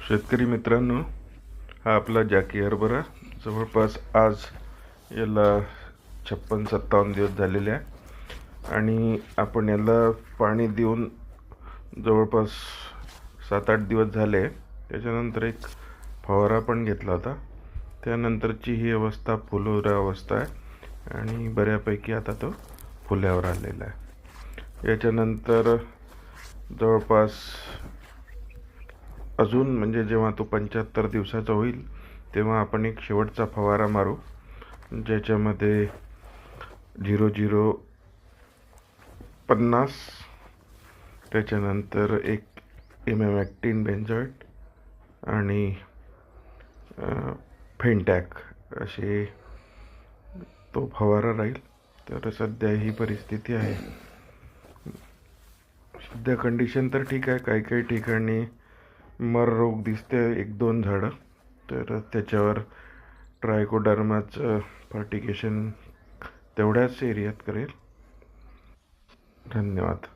शेतकरी मित्रांनो, हा आपला जॅकी हरभरा जवळपास आज याला 56-57 दिवस झालेले आहे आणि आपण याला पाणी देऊन जवळपास 7-8 दिवस झाले. त्याच्यानंतर एक फवारा पण घेतला होता. त्यानंतरची ही अवस्था फुलोरा अवस्था आहे आणि बऱ्यापैकी आता तो फुल्यावर आलेला आहे. याच्यानंतर जवळपास अजून म्हणजे जेव्हा तो 75 दिवसाचा होईल तेव्हा आपण एक शेवटचा फवारा मारू, ज्याच्यामध्ये 0050, त्याच्यानंतर एक इमॅमॅक्टिन बेंझॉएट आणि फेंटॅक असे तो फवारा राहील. तर सध्या ही परिस्थिती आहे. सध्या कंडिशन तर ठीक आहे. काही काही ठिकाणी मर रोग दिसते 1-2 झाडं, तर त्याच्यावर ट्रायकोडर्माचं फर्टिगेशन तेवढ्याच एरियात करेल. धन्यवाद.